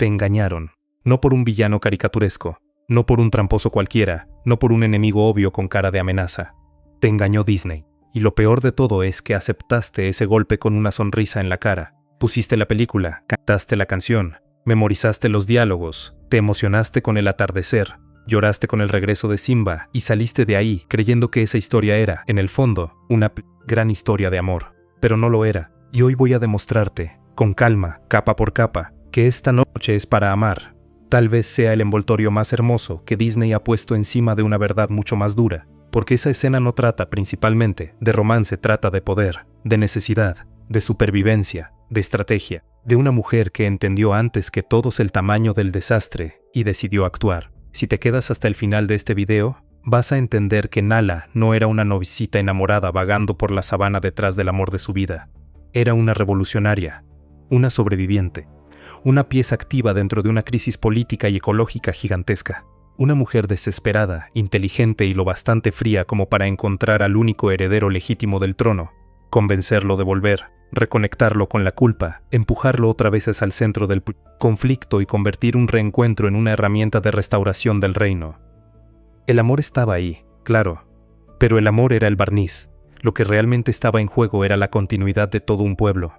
Te engañaron. No por un villano caricaturesco, no por un tramposo cualquiera, no por un enemigo obvio con cara de amenaza. Te engañó Disney. Y lo peor de todo es que aceptaste ese golpe con una sonrisa en la cara. Pusiste la película, cantaste la canción, memorizaste los diálogos, te emocionaste con el atardecer, lloraste con el regreso de Simba y saliste de ahí creyendo que esa historia era, en el fondo, una gran historia de amor. Pero no lo era. Y hoy voy a demostrarte, con calma, capa por capa, que esta noche es para amar. Tal vez sea el envoltorio más hermoso que Disney ha puesto encima de una verdad mucho más dura. Porque esa escena no trata principalmente de romance, trata de poder, de necesidad, de supervivencia, de estrategia, de una mujer que entendió antes que todos el tamaño del desastre y decidió actuar. Si te quedas hasta el final de este video, vas a entender que Nala no era una novicita enamorada vagando por la sabana detrás del amor de su vida. Era una revolucionaria, una sobreviviente, una pieza activa dentro de una crisis política y ecológica gigantesca. Una mujer desesperada, inteligente y lo bastante fría como para encontrar al único heredero legítimo del trono, convencerlo de volver, reconectarlo con la culpa, empujarlo otra vez hacia el centro del conflicto y convertir un reencuentro en una herramienta de restauración del reino. El amor estaba ahí, claro, pero el amor era el barniz. Lo que realmente estaba en juego era la continuidad de todo un pueblo.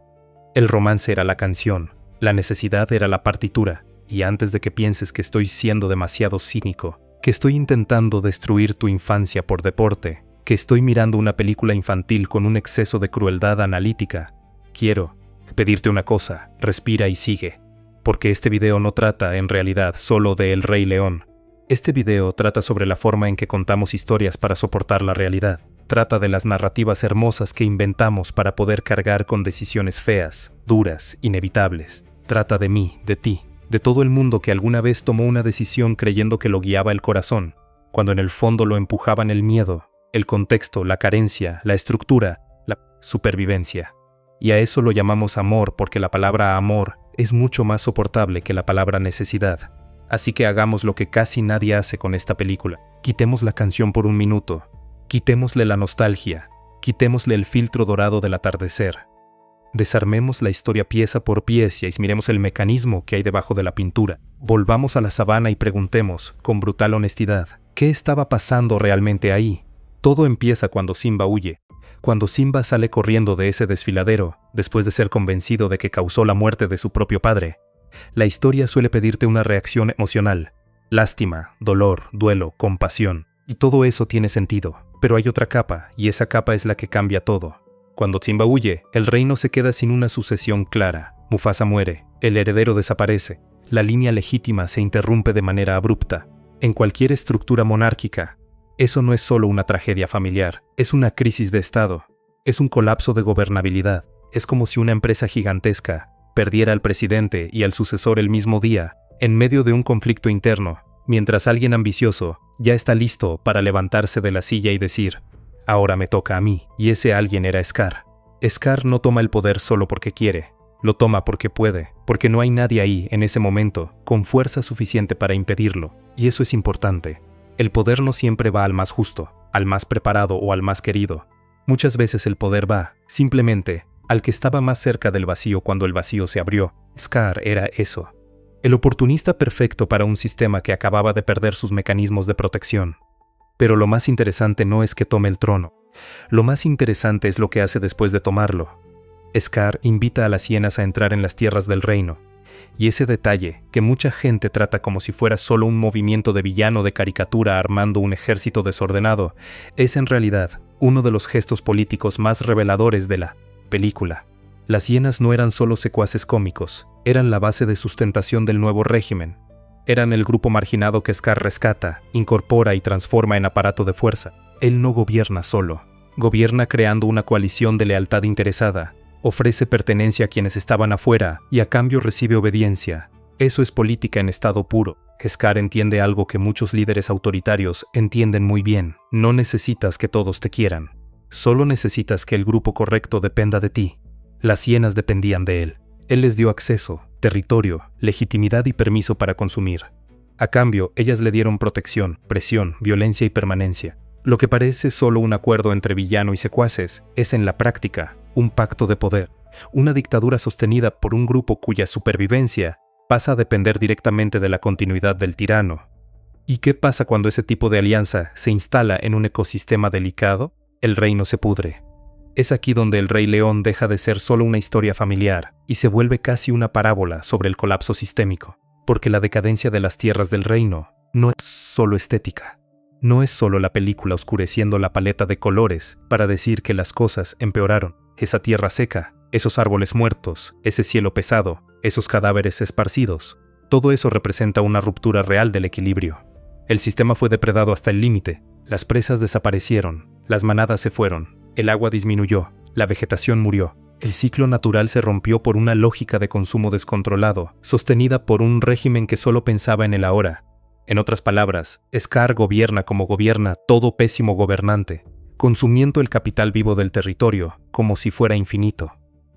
El romance era la canción, la necesidad era la partitura. Y antes de que pienses que estoy siendo demasiado cínico, que estoy intentando destruir tu infancia por deporte, que estoy mirando una película infantil con un exceso de crueldad analítica, quiero pedirte una cosa: respira y sigue. Porque este video no trata, en realidad, solo de El Rey León. Este video trata sobre la forma en que contamos historias para soportar la realidad. Trata de las narrativas hermosas que inventamos para poder cargar con decisiones feas, duras, inevitables. Trata de mí, de ti, de todo el mundo que alguna vez tomó una decisión creyendo que lo guiaba el corazón, cuando en el fondo lo empujaban el miedo, el contexto, la carencia, la estructura, la supervivencia. Y a eso lo llamamos amor porque la palabra amor es mucho más soportable que la palabra necesidad. Así que hagamos lo que casi nadie hace con esta película. Quitemos la canción por un minuto, quitémosle la nostalgia, quitémosle el filtro dorado del atardecer. Desarmemos la historia pieza por pieza y miremos el mecanismo que hay debajo de la pintura. Volvamos a la sabana y preguntemos, con brutal honestidad, ¿qué estaba pasando realmente ahí? Todo empieza cuando Simba huye. Cuando Simba sale corriendo de ese desfiladero, después de ser convencido de que causó la muerte de su propio padre. La historia suele pedirte una reacción emocional. Lástima, dolor, duelo, compasión. Y todo eso tiene sentido. Pero hay otra capa, y esa capa es la que cambia todo. Cuando Simba huye, el reino se queda sin una sucesión clara. Mufasa muere, el heredero desaparece, la línea legítima se interrumpe de manera abrupta. En cualquier estructura monárquica, eso no es solo una tragedia familiar, es una crisis de Estado, es un colapso de gobernabilidad. Es como si una empresa gigantesca perdiera al presidente y al sucesor el mismo día, en medio de un conflicto interno, mientras alguien ambicioso ya está listo para levantarse de la silla y decir: ahora me toca a mí, y ese alguien era Scar. Scar no toma el poder solo porque quiere, lo toma porque puede, porque no hay nadie ahí, en ese momento, con fuerza suficiente para impedirlo, y eso es importante. El poder no siempre va al más justo, al más preparado o al más querido. Muchas veces el poder va, simplemente, al que estaba más cerca del vacío cuando el vacío se abrió. Scar era eso. El oportunista perfecto para un sistema que acababa de perder sus mecanismos de protección. Pero lo más interesante no es que tome el trono. Lo más interesante es lo que hace después de tomarlo. Scar invita a las hienas a entrar en las tierras del reino. Y ese detalle, que mucha gente trata como si fuera solo un movimiento de villano de caricatura armando un ejército desordenado, es en realidad uno de los gestos políticos más reveladores de la película. Las hienas no eran solo secuaces cómicos, eran la base de sustentación del nuevo régimen. Eran el grupo marginado que Scar rescata, incorpora y transforma en aparato de fuerza. Él no gobierna solo. Gobierna creando una coalición de lealtad interesada. Ofrece pertenencia a quienes estaban afuera y a cambio recibe obediencia. Eso es política en estado puro. Scar entiende algo que muchos líderes autoritarios entienden muy bien. No necesitas que todos te quieran. Solo necesitas que el grupo correcto dependa de ti. Las hienas dependían de él. Él les dio acceso, territorio, legitimidad y permiso para consumir. A cambio, ellas le dieron protección, presión, violencia y permanencia. Lo que parece solo un acuerdo entre villano y secuaces es en la práctica un pacto de poder, una dictadura sostenida por un grupo cuya supervivencia pasa a depender directamente de la continuidad del tirano. ¿Y qué pasa cuando ese tipo de alianza se instala en un ecosistema delicado? El reino se pudre. Es aquí donde el Rey León deja de ser solo una historia familiar y se vuelve casi una parábola sobre el colapso sistémico, porque la decadencia de las tierras del reino no es solo estética. No es solo la película oscureciendo la paleta de colores para decir que las cosas empeoraron. Esa tierra seca, esos árboles muertos, ese cielo pesado, esos cadáveres esparcidos, todo eso representa una ruptura real del equilibrio. El sistema fue depredado hasta el límite, las presas desaparecieron, las manadas se fueron, el agua disminuyó, la vegetación murió. El ciclo natural se rompió por una lógica de consumo descontrolado, sostenida por un régimen que solo pensaba en el ahora. En otras palabras, Scar gobierna como gobierna todo pésimo gobernante, consumiendo el capital vivo del territorio como si fuera infinito.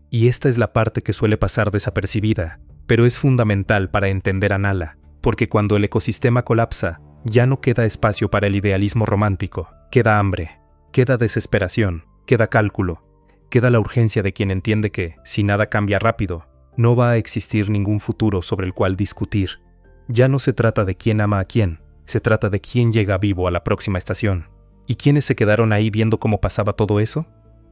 Y esta es la parte que suele pasar desapercibida, pero es fundamental para entender a Nala, porque cuando el ecosistema colapsa, ya no queda espacio para el idealismo romántico, queda hambre, queda desesperación, queda cálculo, queda la urgencia de quien entiende que, si nada cambia rápido, no va a existir ningún futuro sobre el cual discutir. Ya no se trata de quién ama a quién, se trata de quién llega vivo a la próxima estación. ¿Y quiénes se quedaron ahí viendo cómo pasaba todo eso?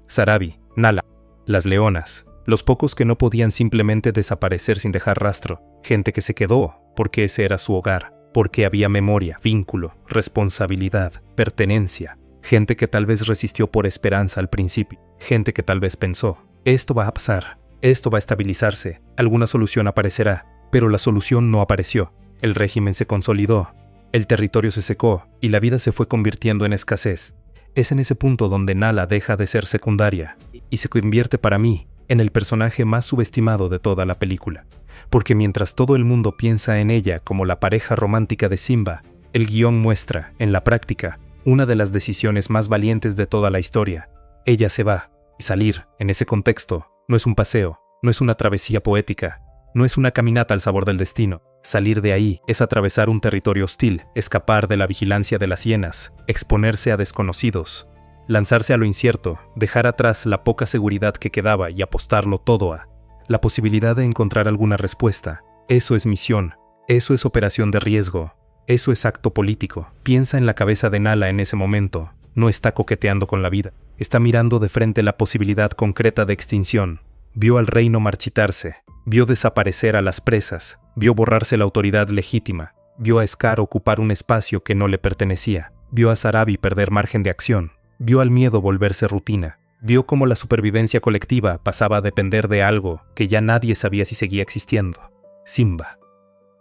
Sarabi, Nala, las leonas, los pocos que no podían simplemente desaparecer sin dejar rastro, gente que se quedó porque ese era su hogar, porque había memoria, vínculo, responsabilidad, pertenencia. Gente que tal vez resistió por esperanza al principio, gente que tal vez pensó, esto va a pasar, esto va a estabilizarse, alguna solución aparecerá, pero la solución no apareció. El régimen se consolidó, el territorio se secó y la vida se fue convirtiendo en escasez. Es en ese punto donde Nala deja de ser secundaria y se convierte para mí en el personaje más subestimado de toda la película. Porque mientras todo el mundo piensa en ella como la pareja romántica de Simba, el guión muestra, en la práctica, una de las decisiones más valientes de toda la historia. Ella se va, y salir, en ese contexto, no es un paseo, no es una travesía poética, no es una caminata al sabor del destino. Salir de ahí es atravesar un territorio hostil, escapar de la vigilancia de las hienas, exponerse a desconocidos, lanzarse a lo incierto, dejar atrás la poca seguridad que quedaba y apostarlo todo a la posibilidad de encontrar alguna respuesta. Eso es misión, eso es operación de riesgo. Eso es acto político. Piensa en la cabeza de Nala en ese momento. No está coqueteando con la vida. Está mirando de frente la posibilidad concreta de extinción. Vio al reino marchitarse. Vio desaparecer a las presas. Vio borrarse la autoridad legítima. Vio a Scar ocupar un espacio que no le pertenecía. Vio a Sarabi perder margen de acción. Vio al miedo volverse rutina. Vio cómo la supervivencia colectiva pasaba a depender de algo que ya nadie sabía si seguía existiendo. Simba.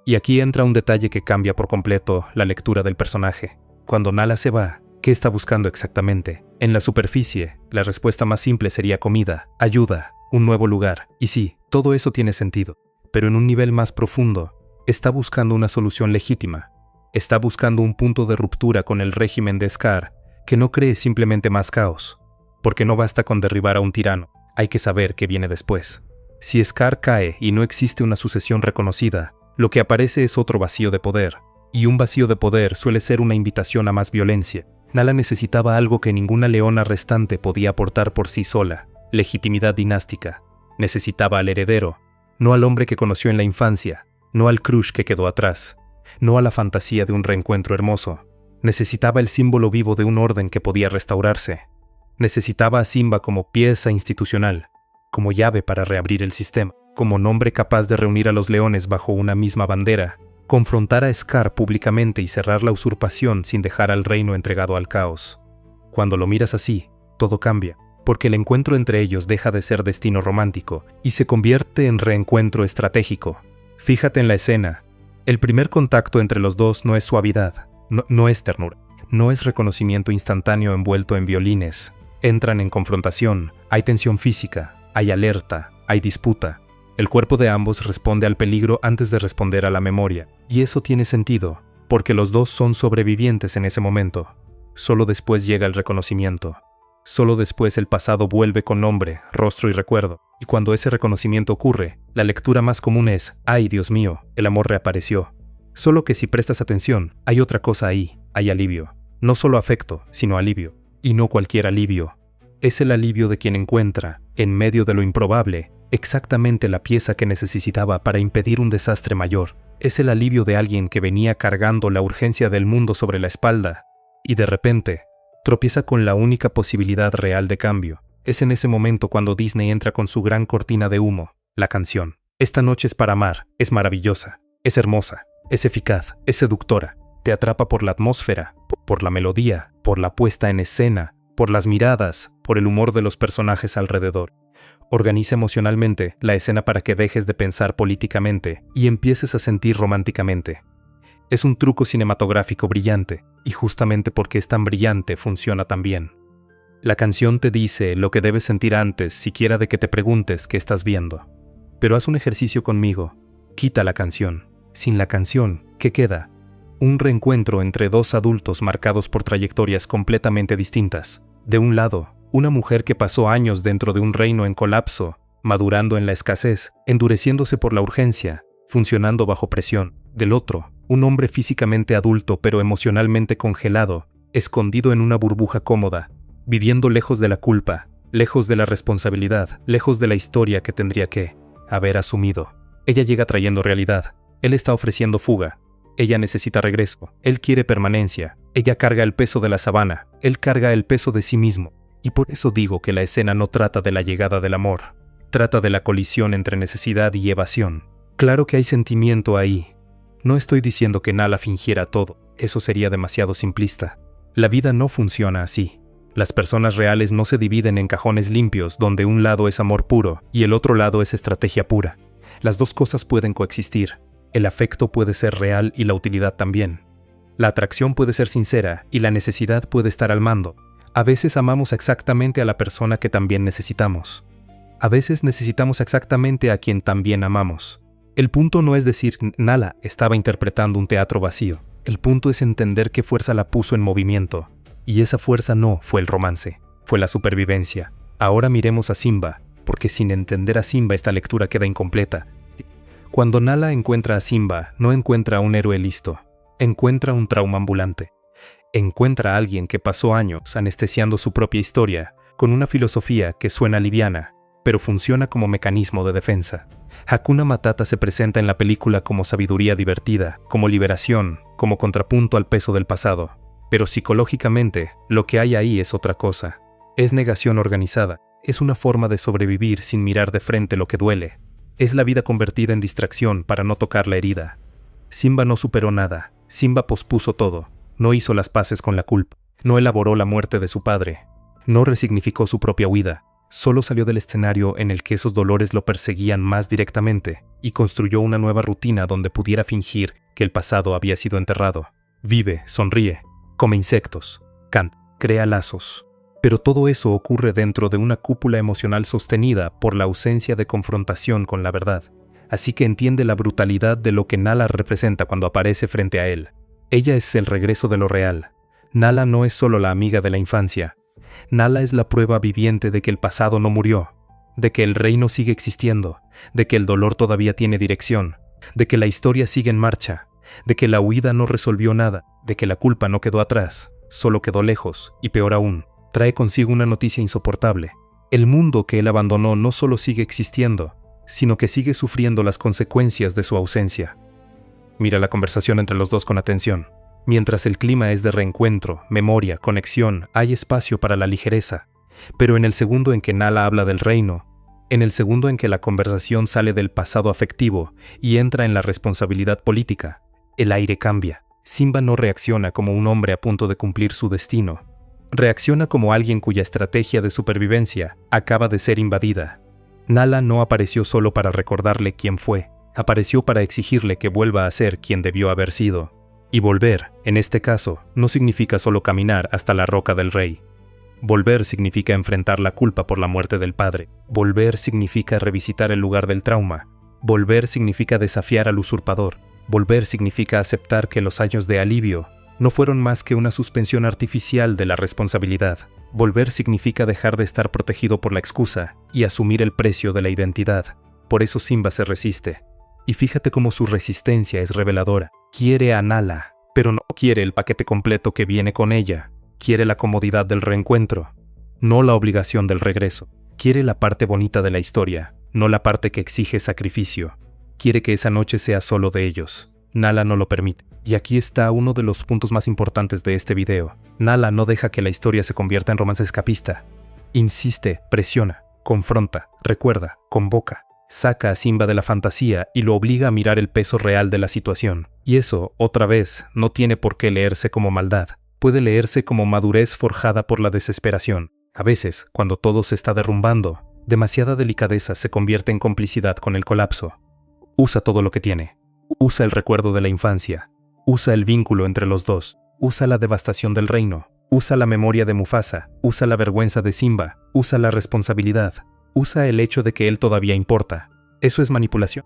Y aquí entra un detalle que cambia por completo la lectura del personaje. Cuando Nala se va, ¿qué está buscando exactamente? En la superficie, la respuesta más simple sería comida, ayuda, un nuevo lugar. Y sí, todo eso tiene sentido. Pero en un nivel más profundo, está buscando una solución legítima. Está buscando un punto de ruptura con el régimen de Scar, que no cree simplemente más caos. Porque no basta con derribar a un tirano, hay que saber qué viene después. Si Scar cae y no existe una sucesión reconocida, lo que aparece es otro vacío de poder, y un vacío de poder suele ser una invitación a más violencia. Nala necesitaba algo que ninguna leona restante podía aportar por sí sola, legitimidad dinástica. Necesitaba al heredero, no al hombre que conoció en la infancia, no al crush que quedó atrás, no a la fantasía de un reencuentro hermoso. Necesitaba el símbolo vivo de un orden que podía restaurarse. Necesitaba a Simba como pieza institucional, como llave para reabrir el sistema. Como nombre capaz de reunir a los leones bajo una misma bandera, confrontar a Scar públicamente y cerrar la usurpación sin dejar al reino entregado al caos. Cuando lo miras así, todo cambia, porque el encuentro entre ellos deja de ser destino romántico y se convierte en reencuentro estratégico. Fíjate en la escena. El primer contacto entre los dos no es suavidad, no es ternura, no es reconocimiento instantáneo envuelto en violines. Entran en confrontación, hay tensión física, hay alerta, hay disputa. El cuerpo de ambos responde al peligro antes de responder a la memoria, y eso tiene sentido, porque los dos son sobrevivientes en ese momento. Solo después llega el reconocimiento. Solo después el pasado vuelve con nombre, rostro y recuerdo, y cuando ese reconocimiento ocurre, la lectura más común es, ¡ay, Dios mío!, el amor reapareció. Solo que si prestas atención, hay otra cosa ahí, hay alivio. No solo afecto, sino alivio. Y no cualquier alivio. Es el alivio de quien encuentra, en medio de lo improbable, exactamente la pieza que necesitaba para impedir un desastre mayor. Es el alivio de alguien que venía cargando la urgencia del mundo sobre la espalda y de repente tropieza con la única posibilidad real de cambio. Es en ese momento cuando Disney entra con su gran cortina de humo, la canción. Esta noche es para amar, es maravillosa, es hermosa, es eficaz, es seductora. Te atrapa por la atmósfera, por la melodía, por la puesta en escena, por las miradas, por el humor de los personajes alrededor. Organiza emocionalmente la escena para que dejes de pensar políticamente y empieces a sentir románticamente. Es un truco cinematográfico brillante, y justamente porque es tan brillante funciona tan bien. La canción te dice lo que debes sentir antes siquiera de que te preguntes qué estás viendo. Pero haz un ejercicio conmigo. Quita la canción. Sin la canción, ¿qué queda? Un reencuentro entre dos adultos marcados por trayectorias completamente distintas. De un lado, una mujer que pasó años dentro de un reino en colapso, madurando en la escasez, endureciéndose por la urgencia, funcionando bajo presión. Del otro, un hombre físicamente adulto pero emocionalmente congelado, escondido en una burbuja cómoda, viviendo lejos de la culpa, lejos de la responsabilidad, lejos de la historia que tendría que haber asumido. Ella llega trayendo realidad, él está ofreciendo fuga, ella necesita regreso, él quiere permanencia, ella carga el peso de la sabana, él carga el peso de sí mismo. Y por eso digo que la escena no trata de la llegada del amor, trata de la colisión entre necesidad y evasión. Claro que hay sentimiento ahí. No estoy diciendo que Nala fingiera todo, eso sería demasiado simplista. La vida no funciona así. Las personas reales no se dividen en cajones limpios donde un lado es amor puro y el otro lado es estrategia pura. Las dos cosas pueden coexistir. El afecto puede ser real y la utilidad también. La atracción puede ser sincera y la necesidad puede estar al mando. A veces amamos exactamente a la persona que también necesitamos. A veces necesitamos exactamente a quien también amamos. El punto no es decir que Nala estaba interpretando un teatro vacío. El punto es entender qué fuerza la puso en movimiento. Y esa fuerza no fue el romance, fue la supervivencia. Ahora miremos a Simba, porque sin entender a Simba esta lectura queda incompleta. Cuando Nala encuentra a Simba, no encuentra a un héroe listo, encuentra un trauma ambulante. Encuentra a alguien que pasó años anestesiando su propia historia, con una filosofía que suena liviana, pero funciona como mecanismo de defensa. Hakuna Matata se presenta en la película como sabiduría divertida, como liberación, como contrapunto al peso del pasado. Pero psicológicamente, lo que hay ahí es otra cosa. Es negación organizada, es una forma de sobrevivir sin mirar de frente lo que duele. Es la vida convertida en distracción para no tocar la herida. Simba no superó nada, Simba pospuso todo, no hizo las paces con la culpa, no elaboró la muerte de su padre, no resignificó su propia huida. Solo salió del escenario en el que esos dolores lo perseguían más directamente y construyó una nueva rutina donde pudiera fingir que el pasado había sido enterrado. Vive, sonríe, come insectos, canta, crea lazos. Pero todo eso ocurre dentro de una cúpula emocional sostenida por la ausencia de confrontación con la verdad. Así que entiende la brutalidad de lo que Nala representa cuando aparece frente a él. Ella es el regreso de lo real. Nala no es solo la amiga de la infancia. Nala es la prueba viviente de que el pasado no murió, de que el reino sigue existiendo, de que el dolor todavía tiene dirección, de que la historia sigue en marcha, de que la huida no resolvió nada, de que la culpa no quedó atrás, solo quedó lejos, y peor aún, trae consigo una noticia insoportable. El mundo que él abandonó no solo sigue existiendo, sino que sigue sufriendo las consecuencias de su ausencia. Mira la conversación entre los dos con atención. Mientras el clima es de reencuentro, memoria, conexión, hay espacio para la ligereza. Pero en el segundo en que Nala habla del reino, en el segundo en que la conversación sale del pasado afectivo y entra en la responsabilidad política, el aire cambia. Simba no reacciona como un hombre a punto de cumplir su destino. Reacciona como alguien cuya estrategia de supervivencia acaba de ser invadida. Nala no apareció solo para recordarle quién fue, apareció para exigirle que vuelva a ser quien debió haber sido. Y volver, en este caso, no significa solo caminar hasta la roca del rey. Volver significa enfrentar la culpa por la muerte del padre. Volver significa revisitar el lugar del trauma. Volver significa desafiar al usurpador. Volver significa aceptar que los años de alivio no fueron más que una suspensión artificial de la responsabilidad. Volver significa dejar de estar protegido por la excusa y asumir el precio de la identidad. Por eso Simba se resiste. Y fíjate cómo su resistencia es reveladora. Quiere a Nala, pero no quiere el paquete completo que viene con ella. Quiere la comodidad del reencuentro, no la obligación del regreso. Quiere la parte bonita de la historia, no la parte que exige sacrificio. Quiere que esa noche sea solo de ellos. Nala no lo permite. Y aquí está uno de los puntos más importantes de este video. Nala no deja que la historia se convierta en romance escapista. Insiste, presiona, confronta, recuerda, convoca. Saca a Simba de la fantasía y lo obliga a mirar el peso real de la situación. Y eso, otra vez, no tiene por qué leerse como maldad. Puede leerse como madurez forjada por la desesperación. A veces, cuando todo se está derrumbando, demasiada delicadeza se convierte en complicidad con el colapso. Usa todo lo que tiene. Usa el recuerdo de la infancia. Usa el vínculo entre los dos. Usa la devastación del reino. Usa la memoria de Mufasa. Usa la vergüenza de Simba. Usa la responsabilidad. Usa el hecho de que él todavía importa. ¿Eso es manipulación?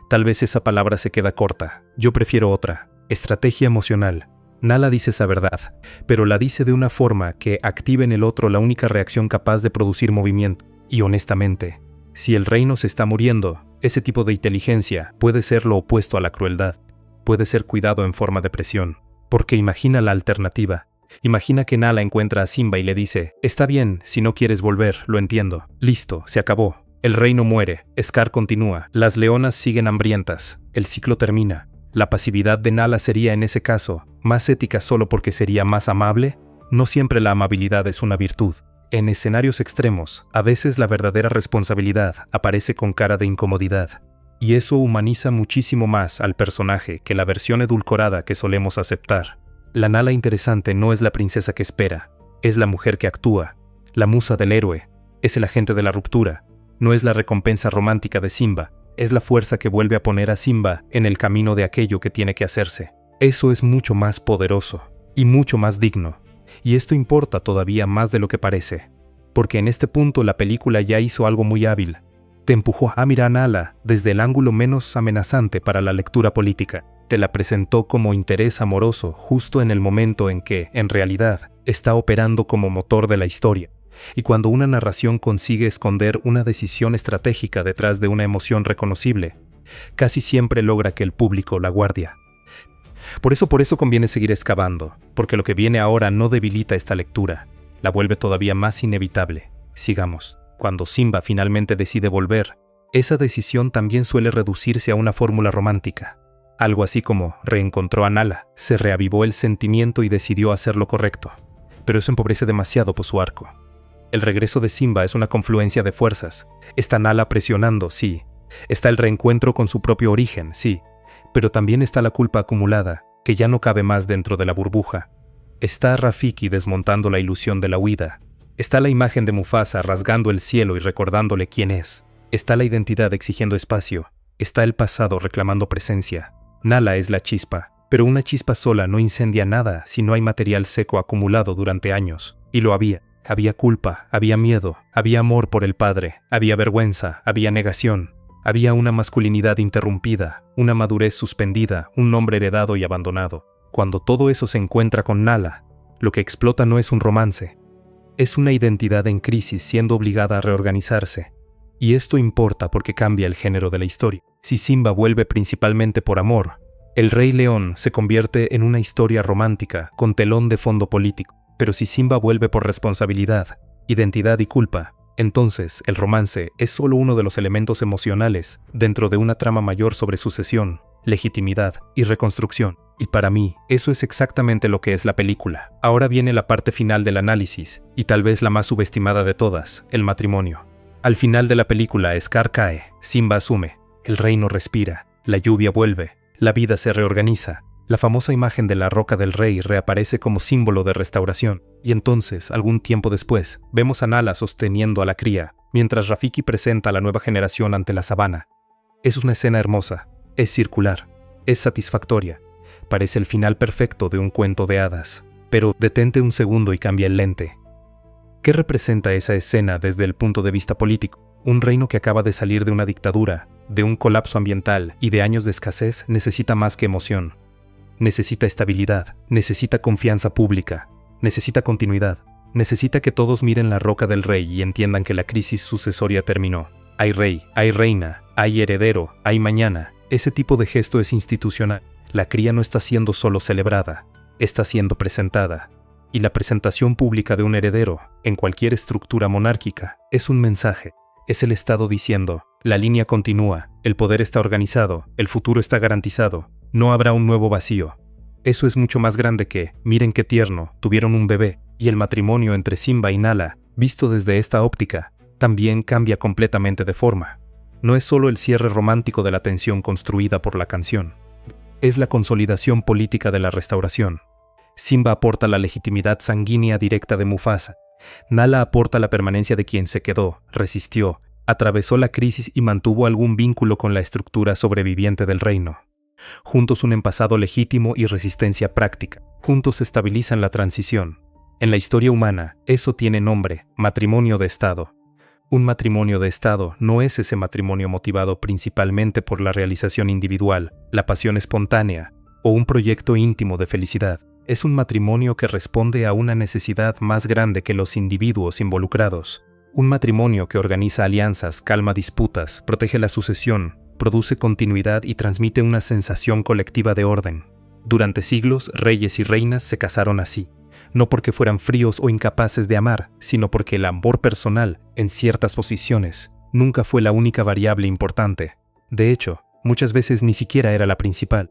Tal vez esa palabra se queda corta. Yo prefiero otra. Estrategia emocional. Nala dice esa verdad, pero la dice de una forma que active en el otro la única reacción capaz de producir movimiento. Y honestamente, si el reino se está muriendo, ese tipo de inteligencia puede ser lo opuesto a la crueldad. Puede ser cuidado en forma de presión. Porque imagina la alternativa. Imagina que Nala encuentra a Simba y le dice: está bien, si no quieres volver, lo entiendo. Listo, se acabó. El reino muere, Scar continúa, las leonas siguen hambrientas, el ciclo termina. ¿La pasividad de Nala sería en ese caso más ética solo porque sería más amable? No siempre la amabilidad es una virtud. En escenarios extremos, a veces la verdadera responsabilidad aparece con cara de incomodidad. Y eso humaniza muchísimo más al personaje que la versión edulcorada que solemos aceptar. La Nala interesante no es la princesa que espera, es la mujer que actúa, la musa del héroe, es el agente de la ruptura, no es la recompensa romántica de Simba, es la fuerza que vuelve a poner a Simba en el camino de aquello que tiene que hacerse. Eso es mucho más poderoso y mucho más digno, y esto importa todavía más de lo que parece, porque en este punto la película ya hizo algo muy hábil. Te empujó a mirar a Nala desde el ángulo menos amenazante para la lectura política. Te la presentó como interés amoroso justo en el momento en que, en realidad, está operando como motor de la historia. Y cuando una narración consigue esconder una decisión estratégica detrás de una emoción reconocible, casi siempre logra que el público la guardia. Por eso conviene seguir excavando, porque lo que viene ahora no debilita esta lectura, la vuelve todavía más inevitable. Sigamos. Cuando Simba finalmente decide volver, esa decisión también suele reducirse a una fórmula romántica. Algo así como reencontró a Nala, se reavivó el sentimiento y decidió hacer lo correcto. Pero eso empobrece demasiado por su arco. El regreso de Simba es una confluencia de fuerzas. Está Nala presionando, sí. Está el reencuentro con su propio origen, sí. Pero también está la culpa acumulada, que ya no cabe más dentro de la burbuja. Está Rafiki desmontando la ilusión de la huida. Está la imagen de Mufasa rasgando el cielo y recordándole quién es. Está la identidad exigiendo espacio. Está el pasado reclamando presencia. Nala es la chispa, pero una chispa sola no incendia nada si no hay material seco acumulado durante años. Y lo había. Había culpa, había miedo, había amor por el padre, había vergüenza, había negación. Había una masculinidad interrumpida, una madurez suspendida, un nombre heredado y abandonado. Cuando todo eso se encuentra con Nala, lo que explota no es un romance. Es una identidad en crisis siendo obligada a reorganizarse. Y esto importa porque cambia el género de la historia. Si Simba vuelve principalmente por amor, El Rey León se convierte en una historia romántica con telón de fondo político. Pero si Simba vuelve por responsabilidad, identidad y culpa, entonces el romance es solo uno de los elementos emocionales dentro de una trama mayor sobre sucesión, legitimidad y reconstrucción. Y para mí, eso es exactamente lo que es la película. Ahora viene la parte final del análisis, y tal vez la más subestimada de todas, el matrimonio. Al final de la película, Scar cae, Simba asume, el reino respira, la lluvia vuelve, la vida se reorganiza. La famosa imagen de la roca del rey reaparece como símbolo de restauración, y entonces, algún tiempo después, vemos a Nala sosteniendo a la cría, mientras Rafiki presenta a la nueva generación ante la sabana. Es una escena hermosa, es circular, es satisfactoria, parece el final perfecto de un cuento de hadas, pero detente un segundo y cambia el lente. ¿Qué representa esa escena desde el punto de vista político? Un reino que acaba de salir de una dictadura, de un colapso ambiental y de años de escasez necesita más que emoción. Necesita estabilidad, necesita confianza pública, necesita continuidad, necesita que todos miren la roca del rey y entiendan que la crisis sucesoria terminó. Hay rey, hay reina, hay heredero, hay mañana. Ese tipo de gesto es institucional. La cría no está siendo solo celebrada, está siendo presentada. Y la presentación pública de un heredero, en cualquier estructura monárquica, es un mensaje. Es el Estado diciendo, La línea continúa, el poder está organizado, el futuro está garantizado, no habrá un nuevo vacío. Eso es mucho más grande que, miren qué tierno, tuvieron un bebé, y el matrimonio entre Simba y Nala, visto desde esta óptica, también cambia completamente de forma. No es solo el cierre romántico de la tensión construida por la canción. Es la consolidación política de la restauración. Simba aporta la legitimidad sanguínea directa de Mufasa. Nala aporta la permanencia de quien se quedó, resistió, atravesó la crisis y mantuvo algún vínculo con la estructura sobreviviente del reino. Juntos unen pasado legítimo y resistencia práctica. Juntos estabilizan la transición. En la historia humana, eso tiene nombre, matrimonio de Estado. Un matrimonio de Estado no es ese matrimonio motivado principalmente por la realización individual, la pasión espontánea o un proyecto íntimo de felicidad. Es un matrimonio que responde a una necesidad más grande que los individuos involucrados. Un matrimonio que organiza alianzas, calma disputas, protege la sucesión, produce continuidad y transmite una sensación colectiva de orden. Durante siglos, reyes y reinas se casaron así. No porque fueran fríos o incapaces de amar, sino porque el amor personal, en ciertas posiciones, nunca fue la única variable importante. De hecho, muchas veces ni siquiera era la principal.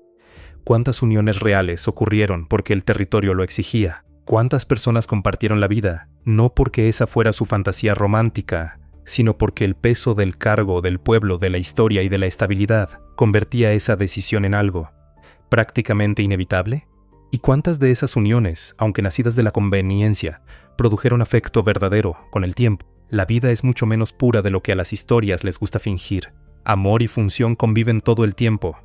¿Cuántas uniones reales ocurrieron porque el territorio lo exigía? ¿Cuántas personas compartieron la vida, no porque esa fuera su fantasía romántica, sino porque el peso del cargo del pueblo, de la historia y de la estabilidad convertía esa decisión en algo prácticamente inevitable? ¿Y cuántas de esas uniones, aunque nacidas de la conveniencia, produjeron afecto verdadero con el tiempo? La vida es mucho menos pura de lo que a las historias les gusta fingir. Amor y función conviven todo el tiempo.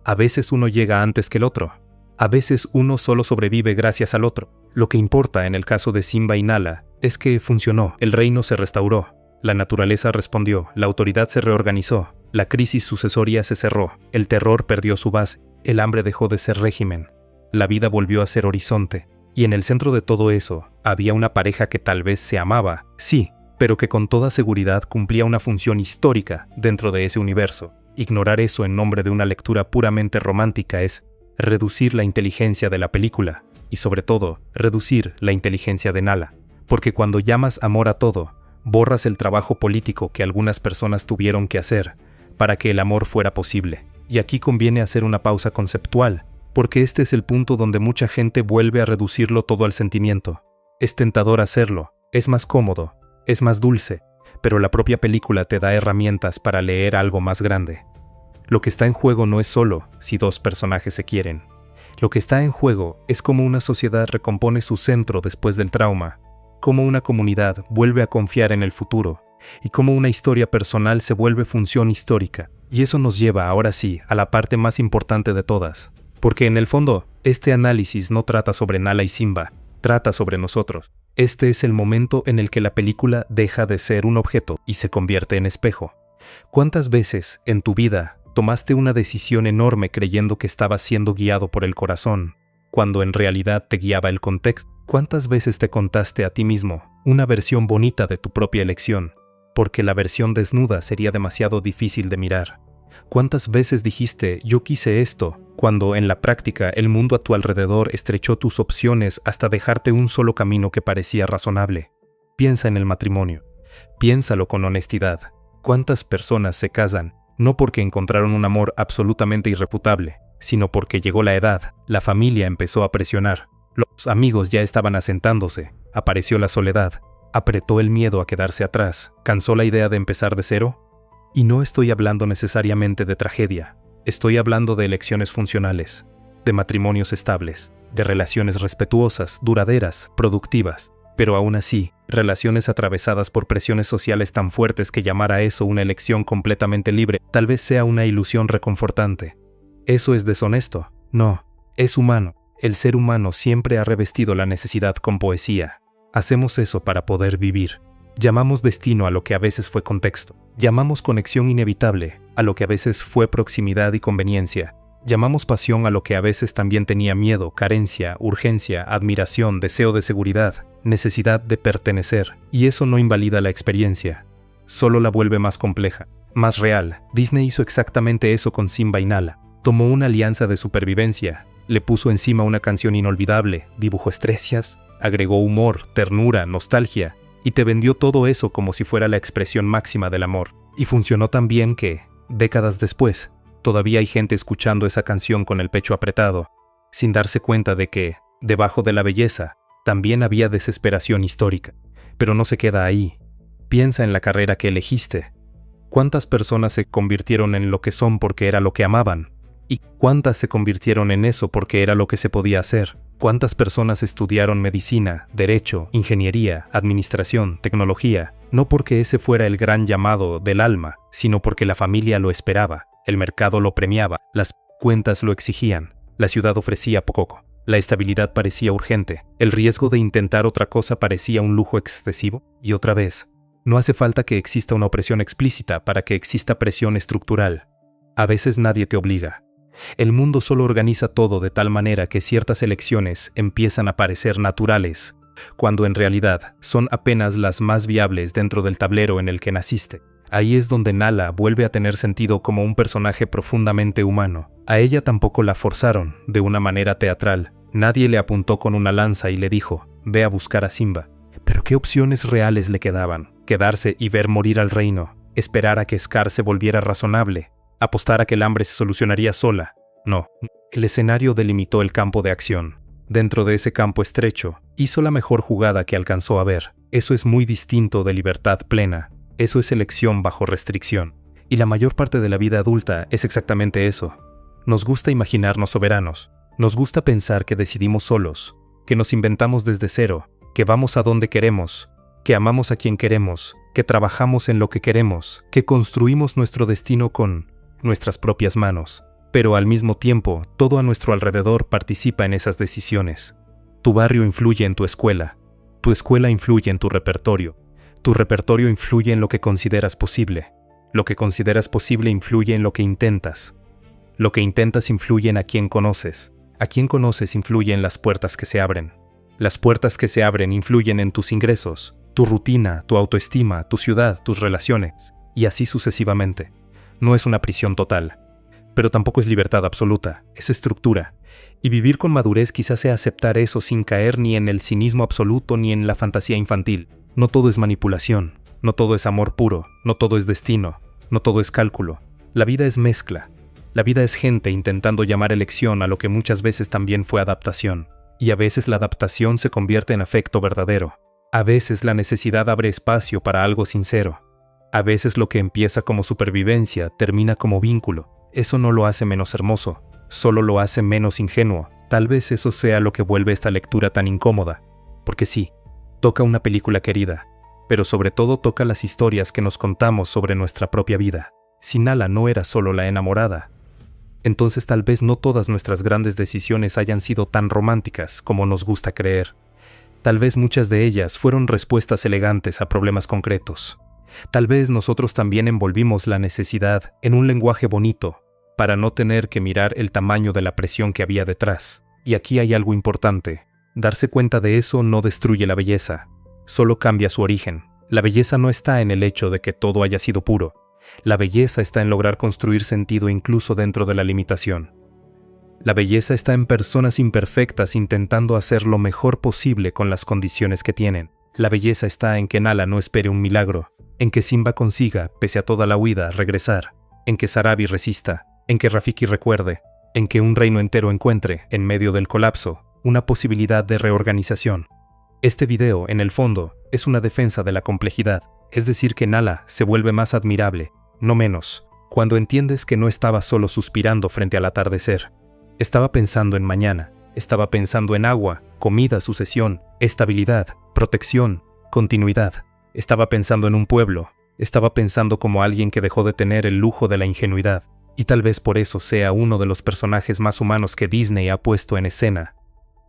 A veces uno llega antes que el otro. A veces uno solo sobrevive gracias al otro. Lo que importa en el caso de Simba y Nala es que funcionó, el reino se restauró, la naturaleza respondió, la autoridad se reorganizó, la crisis sucesoria se cerró, el terror perdió su base, el hambre dejó de ser régimen. La vida volvió a ser horizonte, y en el centro de todo eso había una pareja que tal vez se amaba, sí, pero que con toda seguridad cumplía una función histórica dentro de ese universo. Ignorar eso en nombre de una lectura puramente romántica es reducir la inteligencia de la película, y sobre todo, reducir la inteligencia de Nala. Porque cuando llamas amor a todo, borras el trabajo político que algunas personas tuvieron que hacer para que el amor fuera posible. Y aquí conviene hacer una pausa conceptual, porque este es el punto donde mucha gente vuelve a reducirlo todo al sentimiento. Es tentador hacerlo, es más cómodo, es más dulce, pero la propia película te da herramientas para leer algo más grande. Lo que está en juego no es solo si dos personajes se quieren. Lo que está en juego es cómo una sociedad recompone su centro después del trauma, cómo una comunidad vuelve a confiar en el futuro, y cómo una historia personal se vuelve función histórica. Y eso nos lleva, ahora sí, a la parte más importante de todas. Porque en el fondo, este análisis no trata sobre Nala y Simba, trata sobre nosotros. Este es el momento en el que la película deja de ser un objeto y se convierte en espejo. ¿Cuántas veces en tu vida tomaste una decisión enorme creyendo que estabas siendo guiado por el corazón, cuando en realidad te guiaba el contexto? ¿Cuántas veces te contaste a ti mismo una versión bonita de tu propia elección, porque la versión desnuda sería demasiado difícil de mirar? ¿Cuántas veces dijiste, yo quise esto, cuando en la práctica el mundo a tu alrededor estrechó tus opciones hasta dejarte un solo camino que parecía razonable? Piensa en el matrimonio. Piénsalo con honestidad. ¿Cuántas personas se casan no porque encontraron un amor absolutamente irrefutable, sino porque llegó la edad, la familia empezó a presionar, los amigos ya estaban asentándose, apareció la soledad, apretó el miedo a quedarse atrás, cansó la idea de empezar de cero? Y no estoy hablando necesariamente de tragedia, estoy hablando de elecciones funcionales, de matrimonios estables, de relaciones respetuosas, duraderas, productivas, pero aún así, relaciones atravesadas por presiones sociales tan fuertes que llamar a eso una elección completamente libre tal vez sea una ilusión reconfortante. ¿Eso es deshonesto? No, es humano. El ser humano siempre ha revestido la necesidad con poesía. Hacemos eso para poder vivir. Llamamos destino a lo que a veces fue contexto. Llamamos conexión inevitable a lo que a veces fue proximidad y conveniencia. Llamamos pasión a lo que a veces también tenía miedo, carencia, urgencia, admiración, deseo de seguridad, necesidad de pertenecer. Y eso no invalida la experiencia, solo la vuelve más compleja, más real. Disney hizo exactamente eso con Simba y Nala. Tomó una alianza de supervivencia, le puso encima una canción inolvidable, dibujó estrellas, agregó humor, ternura, nostalgia, y te vendió todo eso como si fuera la expresión máxima del amor. Y funcionó tan bien que, décadas después, todavía hay gente escuchando esa canción con el pecho apretado, sin darse cuenta de que, debajo de la belleza, también había desesperación histórica. Pero no se queda ahí. Piensa en la carrera que elegiste. ¿Cuántas personas se convirtieron en lo que son porque era lo que amaban? ¿Y cuántas se convirtieron en eso porque era lo que se podía hacer? ¿Cuántas personas estudiaron medicina, derecho, ingeniería, administración, tecnología? No porque ese fuera el gran llamado del alma, sino porque la familia lo esperaba, el mercado lo premiaba, las cuentas lo exigían, la ciudad ofrecía poco, la estabilidad parecía urgente, el riesgo de intentar otra cosa parecía un lujo excesivo. Y otra vez, no hace falta que exista una opresión explícita para que exista presión estructural. A veces nadie te obliga. El mundo solo organiza todo de tal manera que ciertas elecciones empiezan a parecer naturales, cuando en realidad son apenas las más viables dentro del tablero en el que naciste. Ahí es donde Nala vuelve a tener sentido como un personaje profundamente humano. A ella tampoco la forzaron, de una manera teatral. Nadie le apuntó con una lanza y le dijo, ve a buscar a Simba. Pero ¿qué opciones reales le quedaban? Quedarse y ver morir al reino, esperar a que Scar se volviera razonable, apostar a que el hambre se solucionaría sola. No, el escenario delimitó el campo de acción. Dentro de ese campo estrecho, hizo la mejor jugada que alcanzó a ver. Eso es muy distinto de libertad plena. Eso es elección bajo restricción. Y la mayor parte de la vida adulta es exactamente eso. Nos gusta imaginarnos soberanos. Nos gusta pensar que decidimos solos, que nos inventamos desde cero, que vamos a donde queremos, que amamos a quien queremos, que trabajamos en lo que queremos, que construimos nuestro destino con nuestras propias manos. Pero al mismo tiempo, todo a nuestro alrededor participa en esas decisiones. Tu barrio influye en tu escuela influye en tu repertorio influye en lo que consideras posible, lo que consideras posible influye en lo que intentas influye en a quien conoces influye en las puertas que se abren. Las puertas que se abren influyen en tus ingresos, tu rutina, tu autoestima, tu ciudad, tus relaciones, y así sucesivamente. No es una prisión total, pero tampoco es libertad absoluta, es estructura. Y vivir con madurez quizás sea aceptar eso sin caer ni en el cinismo absoluto ni en la fantasía infantil. No todo es manipulación, no todo es amor puro, no todo es destino, no todo es cálculo. La vida es mezcla. La vida es gente intentando llamar elección a lo que muchas veces también fue adaptación. Y a veces la adaptación se convierte en afecto verdadero. A veces la necesidad abre espacio para algo sincero. A veces lo que empieza como supervivencia termina como vínculo. Eso no lo hace menos hermoso, solo lo hace menos ingenuo. Tal vez eso sea lo que vuelve esta lectura tan incómoda. Porque sí, toca una película querida, pero sobre todo toca las historias que nos contamos sobre nuestra propia vida. Si Nala no era solo la enamorada, entonces tal vez no todas nuestras grandes decisiones hayan sido tan románticas como nos gusta creer. Tal vez muchas de ellas fueron respuestas elegantes a problemas concretos. Tal vez nosotros también envolvimos la necesidad en un lenguaje bonito para no tener que mirar el tamaño de la presión que había detrás. Y aquí hay algo importante. Darse cuenta de eso no destruye la belleza, solo cambia su origen. La belleza no está en el hecho de que todo haya sido puro. La belleza está en lograr construir sentido incluso dentro de la limitación. La belleza está en personas imperfectas intentando hacer lo mejor posible con las condiciones que tienen. La belleza está en que Nala no espere un milagro, en que Simba consiga, pese a toda la huida, regresar, en que Sarabi resista, en que Rafiki recuerde, en que un reino entero encuentre, en medio del colapso, una posibilidad de reorganización. Este video, en el fondo, es una defensa de la complejidad, es decir que Nala se vuelve más admirable, no menos, cuando entiendes que no estaba solo suspirando frente al atardecer. Estaba pensando en mañana, estaba pensando en agua, comida, sucesión, estabilidad, protección, continuidad. Estaba pensando en un pueblo, estaba pensando como alguien que dejó de tener el lujo de la ingenuidad, y tal vez por eso sea uno de los personajes más humanos que Disney ha puesto en escena.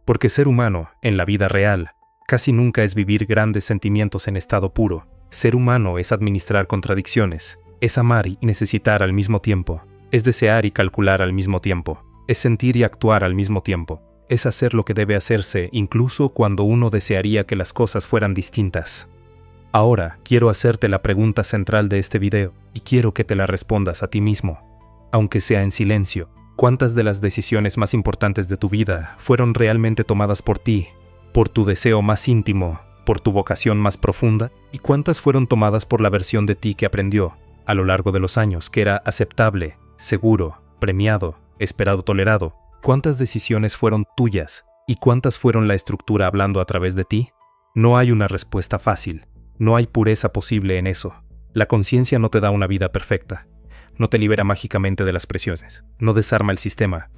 Porque ser humano, en la vida real, casi nunca es vivir grandes sentimientos en estado puro. Ser humano es administrar contradicciones, es amar y necesitar al mismo tiempo, es desear y calcular al mismo tiempo, es sentir y actuar al mismo tiempo, es hacer lo que debe hacerse incluso cuando uno desearía que las cosas fueran distintas. Ahora quiero hacerte la pregunta central de este video y quiero que te la respondas a ti mismo, aunque sea en silencio. ¿Cuántas de las decisiones más importantes de tu vida fueron realmente tomadas por ti, por tu deseo más íntimo, por tu vocación más profunda? ¿Y cuántas fueron tomadas por la versión de ti que aprendió, a lo largo de los años, que era aceptable, seguro, premiado, esperado, tolerado. ¿Cuántas decisiones fueron tuyas y cuántas fueron la estructura hablando a través de ti? No hay una respuesta fácil, no hay pureza posible en eso. La conciencia no te da una vida perfecta, no te libera mágicamente de las presiones, no desarma el sistema,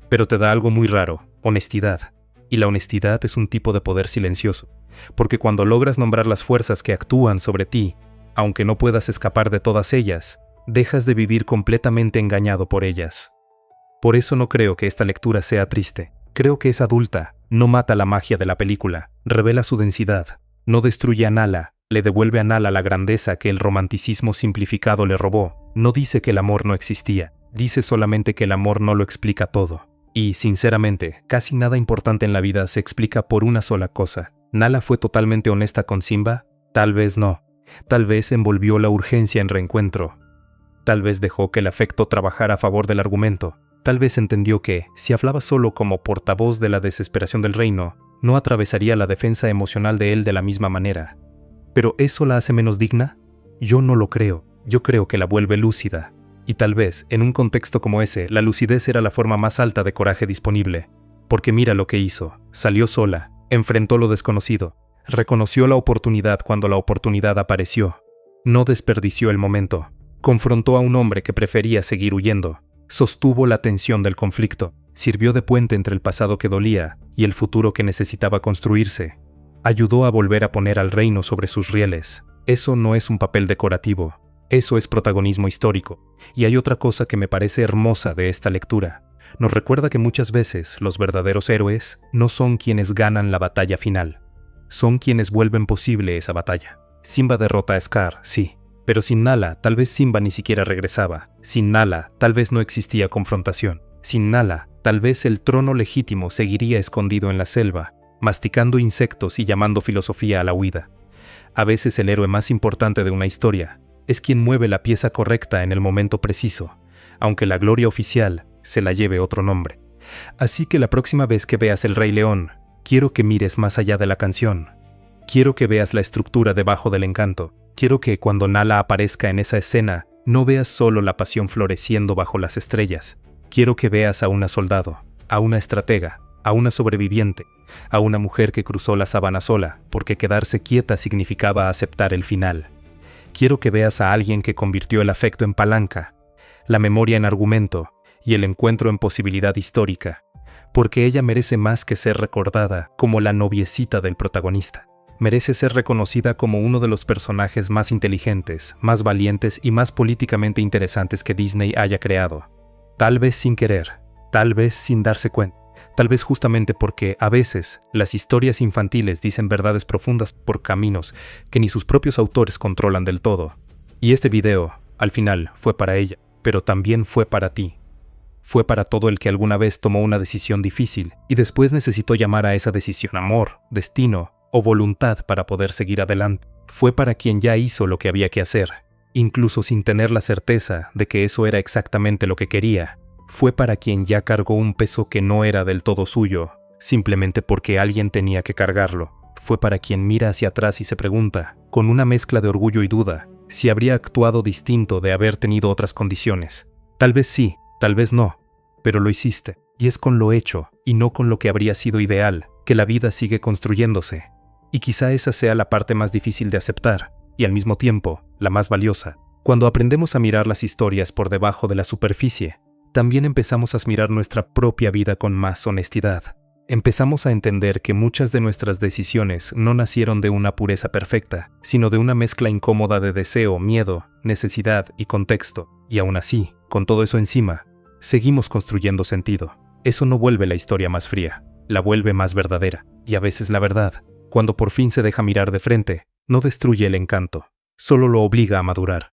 pero te da algo muy raro, honestidad. Y la honestidad es un tipo de poder silencioso, porque cuando logras nombrar las fuerzas que actúan sobre ti, aunque no puedas escapar de todas ellas, dejas de vivir completamente engañado por ellas. Por eso no creo que esta lectura sea triste. Creo que es adulta, no mata la magia de la película, revela su densidad, no destruye a Nala, le devuelve a Nala la grandeza que el romanticismo simplificado le robó. No dice que el amor no existía, dice solamente que el amor no lo explica todo. Y, sinceramente, casi nada importante en la vida se explica por una sola cosa. ¿Nala fue totalmente honesta con Simba? Tal vez no. Tal vez envolvió la urgencia en reencuentro. Tal vez dejó que el afecto trabajara a favor del argumento. Tal vez entendió que, si hablaba solo como portavoz de la desesperación del reino, no atravesaría la defensa emocional de él de la misma manera. ¿Pero eso la hace menos digna? Yo no lo creo. Yo creo que la vuelve lúcida. Y tal vez, en un contexto como ese, la lucidez era la forma más alta de coraje disponible. Porque mira lo que hizo. Salió sola, enfrentó lo desconocido, reconoció la oportunidad cuando la oportunidad apareció. No desperdició el momento. Confrontó a un hombre que prefería seguir huyendo. Sostuvo la tensión del conflicto. Sirvió de puente entre el pasado que dolía y el futuro que necesitaba construirse. Ayudó a volver a poner al reino sobre sus rieles. Eso no es un papel decorativo. Eso es protagonismo histórico. Y hay otra cosa que me parece hermosa de esta lectura. Nos recuerda que muchas veces los verdaderos héroes no son quienes ganan la batalla final. Son quienes vuelven posible esa batalla. Simba derrota a Scar, sí. Pero sin Nala, tal vez Simba ni siquiera regresaba. Sin Nala, tal vez no existía confrontación. Sin Nala, tal vez el trono legítimo seguiría escondido en la selva, masticando insectos y llamando filosofía a la huida. A veces el héroe más importante de una historia es quien mueve la pieza correcta en el momento preciso, aunque la gloria oficial se la lleve otro nombre. Así que la próxima vez que veas El Rey León, quiero que mires más allá de la canción. Quiero que veas la estructura debajo del encanto. Quiero que cuando Nala aparezca en esa escena, no veas solo la pasión floreciendo bajo las estrellas. Quiero que veas a una soldado, a una estratega, a una sobreviviente, a una mujer que cruzó la sabana sola, porque quedarse quieta significaba aceptar el final. Quiero que veas a alguien que convirtió el afecto en palanca, la memoria en argumento y el encuentro en posibilidad histórica, porque ella merece más que ser recordada como la noviecita del protagonista. Merece ser reconocida como uno de los personajes más inteligentes, más valientes y más políticamente interesantes que Disney haya creado. Tal vez sin querer, tal vez sin darse cuenta, tal vez justamente porque a veces las historias infantiles dicen verdades profundas por caminos que ni sus propios autores controlan del todo. Y este video, al final, fue para ella, pero también fue para ti. Fue para todo el que alguna vez tomó una decisión difícil y después necesitó llamar a esa decisión amor, destino o voluntad para poder seguir adelante. Fue para quien ya hizo lo que había que hacer, incluso sin tener la certeza de que eso era exactamente lo que quería. Fue para quien ya cargó un peso que no era del todo suyo, simplemente porque alguien tenía que cargarlo. Fue para quien mira hacia atrás y se pregunta, con una mezcla de orgullo y duda, si habría actuado distinto de haber tenido otras condiciones. Tal vez sí, tal vez no, pero lo hiciste. Y es con lo hecho, y no con lo que habría sido ideal, que la vida sigue construyéndose. Y quizá esa sea la parte más difícil de aceptar, y al mismo tiempo, la más valiosa. Cuando aprendemos a mirar las historias por debajo de la superficie, también empezamos a mirar nuestra propia vida con más honestidad. Empezamos a entender que muchas de nuestras decisiones no nacieron de una pureza perfecta, sino de una mezcla incómoda de deseo, miedo, necesidad y contexto. Y aún así, con todo eso encima, seguimos construyendo sentido. Eso no vuelve la historia más fría, la vuelve más verdadera. Y a veces la verdad, cuando por fin se deja mirar de frente, no destruye el encanto, solo lo obliga a madurar.